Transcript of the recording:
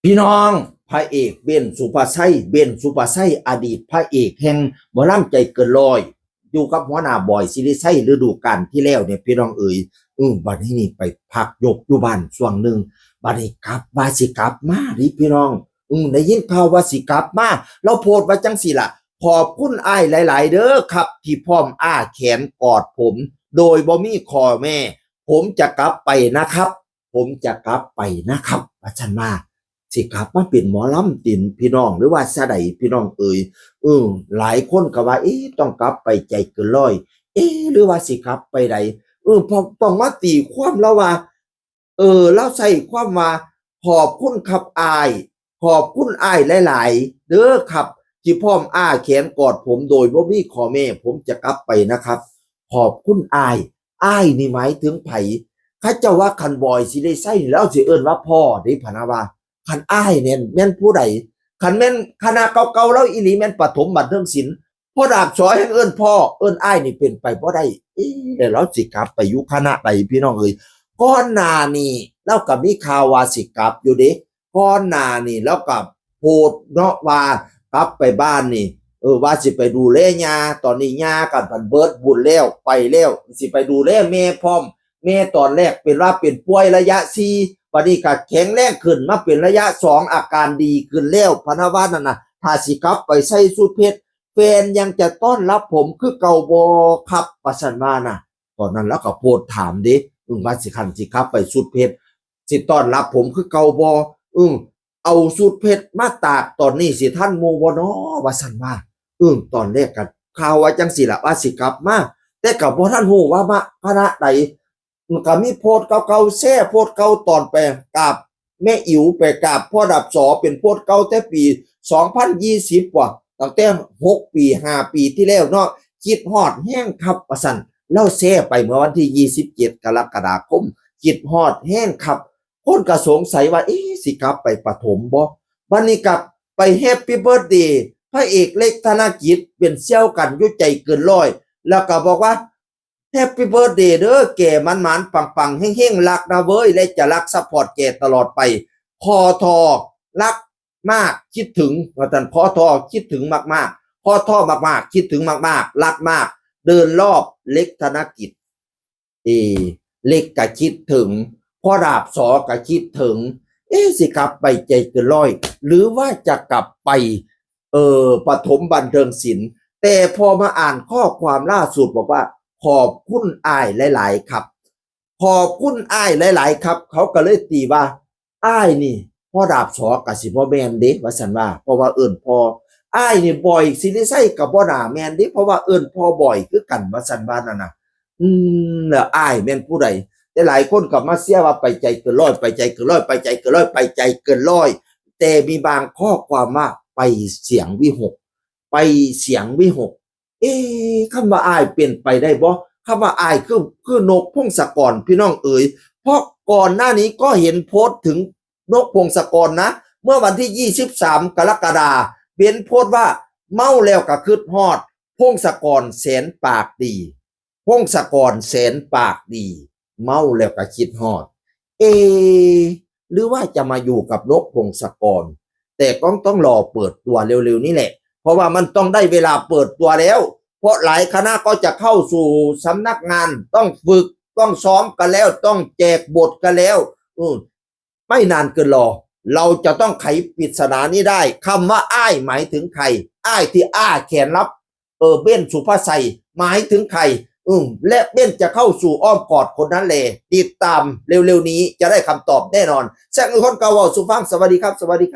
พี่น้องพระเอกเบนสุภาชัยอดีตพระเอกแห่งหมอลำใจเกินร้อยอยู่กับหัวหน้าบอยศิริชัยฤดูกาลที่แล้วเนี่ยพี่น้องเอ๋ยบัดนี้นี่ไปพักยกอยู่บ้านช่วงหนึ่งบัดนี้กลับว่าสิกลับมาดิพี่น้องได้ยินข่าวว่าสิกลับมาเราโพสต์ว่าจังสิล่ะขอบคุณอ้ายหลายๆเด้อครับที่พร้อมอ้าแขนกอดผมโดยบ่มีขอแม่ผมจะกลับไปนะครับผมจะกลับไปนะครับว่าฉันมาสิกลับมาเป็นหมอลำตินพี่น้องหรือว่าซะใดพี่น้องเอ่ยหลายคนก็ว่าต้องกลับไปใจเกินร้อยหรือว่าสิกลับไปใดพอต้องมาตีความแล้วว่าแล้วใส่ความว่าขอบคุณครับอายขอบคุณอ้ายหลายๆเด้อครับที่พร้อมอ้าแขนกอดผมโดยบ่มีขอแม่ผมจะกลับไปนะครับขอบคุณอ้ายนี่หมายถึงไผข้าเจ้าว่าคันบอยสิได้ใส่แล้วสิเอิ้นว่าพ่อได้พะนะว่าคันอ้ายเนี่ยแม่นผู้ใดคันแม่นคณะเก่าๆแล้วอีหลีแม่นปฐมบันเทิงศิลป์พ่อดาบสอให้เอิ้นพ่อเอิ้นอ้ายนี่เป็นไปบ่ได้เดี๋ยวเราสิกลับไปอยู่คณะใดพี่น้องเอ้ยก่อนหน้านี้เราก็มีข่าวว่าสิกลับอยู่เด้ก่อนหน้านี้แล้วก็โพดเนาะว่ากลับไปบ้านนี่ว่าสิไปดูแลย่าตอนนี้ย่ากันพันเบิดบุญแล้วไปแล้วสิไปดูแลแม่พร้อมแม่ตอนแรกเป็นป่วยระยะ4บัดนี้ก็แข็งแรงขึ้นมาเป็นระยะ2อาการดีขึ้นแล้วพะนะว่านั่นน่ะถ้าสิกลับไปใส่สูทเพชรแฟนยังจะต้อนรับผมคือเก่าบ่ครับว่าซั่นว่าน่ะตอนนั้นแล้วก็โพสต์ถามเด้ว่าสิคันสิกลับไปสูทเพชรสิต้อนรับผมคือเก่าบ่เอาสูตรเพชรมาตากตอนนี้สิท่านโมบ่น้อว่าซั่นว่าตอนแรกกันข่าวว่าจังสิล่ะว่าสิกลับมาแต่ก็บ่ทันฮู้ว่ามาคณะใดมันก็มีโพสต์เก่าๆแซ่โพสต์เก่าตอนไปกราบแม่อิ๋วไปกราบพ่อดับสอเป็นโพสต์เก่าแต่ปี2020ว่ะตั้งแต่6ปี5ปีที่แล้วเนาะคิดฮอดแห้งครับว่าซั่นเล่าแซ่ไปเมื่อวันที่27กรกฎาคมคิดฮอดแห้งครับคนก็สงสัยว่าสิกลับไปปฐมบ่วันนี้กลับไปแฮปปี้เบิร์ธเดย์พระเอกเล็กธนกิจเป็นเซี่ยวกันอยู่ใจเกินร้อยแล้วก็บอกว่าแฮปปี้เบิร์ธเดย์เด้อแก่มันๆปังๆเฮ้งๆรักนะเว้ยและจะรักซัพพอร์ตแก่ตลอดไปพอทอรักมากคิดถึงว่าท่านพอทอคิดถึงมากๆพอทอมากๆคิดถึงมากๆรักมากเดินรอบเล็กธนกิจเล็กก็คิดถึงพ่อดาบสอก็คิดถึงสิกลับไปใจเกินร้อยหรือว่าจะกลับไปปฐมบันเทิงศิลป์แต่พอมาอ่านข้อความล่าสุดบอกว่าขอบคุณอ้ายหลายๆครับขอบคุณอ้ายหลายๆครับเขาก็เลยตีว่าอ้ายนี่พ่อดาบสอกับสิบ่แม่นเด้ว่าซั่นว่าเพราะว่าพ่ออ้ายนี่บ่อยสิได้ใส่กับบ่น่าแม่นเด้เพราะว่าพ่อบ่อยคือกันว่าซั่นว่านั่นน่ะแล้วอ้ายแม่นผู้ใดแต่หลายคนก็มาเสียว่าไปใจเกินร้อยไปใจเกินร้อยไปใจเกินร้อยไปใจเกินร้อยแต่มีบางข้อความว่าไปเสียงวิหกไปเสียงวิหกคำว่าอ้ายเปลี่ยนไปได้บ่คำว่าอ้ายคือนกพงศกรพี่น้องเอ๋ยเพราะก่อนหน้านี้ก็เห็นโพสต์ถึงนกพงศกรนะเมื่อวันที่23กรกฎาคมเป็นโพสต์ว่าเมาแล้วก็คิดฮอดพงศกรแสนปากดีพงศกรแสนปากดีเมาแล้วก็คิดฮอดหรือว่าจะมาอยู่กับนกพงศกรแต่ก็ต้องรอเปิดตัวเร็วๆนี่แหละเพราะว่ามันต้องได้เวลาเปิดตัวแล้วเพราะหลายคณะก็จะเข้าสู่สำนักงานต้องฝึกต้องซ้อมกันแล้วต้องแจกบทกันแล้วไม่นานเกินรอเราจะต้องไขปริศนานี้ได้คำว่าอ้ายหมายถึงใครอ้ายที่อ้าแขนรับเบ้นสุภาชัยหมายถึงใครและเบ้นจะเข้าสู่อ้อมกอดคนนั้นเลยติดตามเร็วๆนี้จะได้คำตอบแน่นอนแซกมือคนเก่าสู่ฟังสวัสดีครับสวัสดีครับ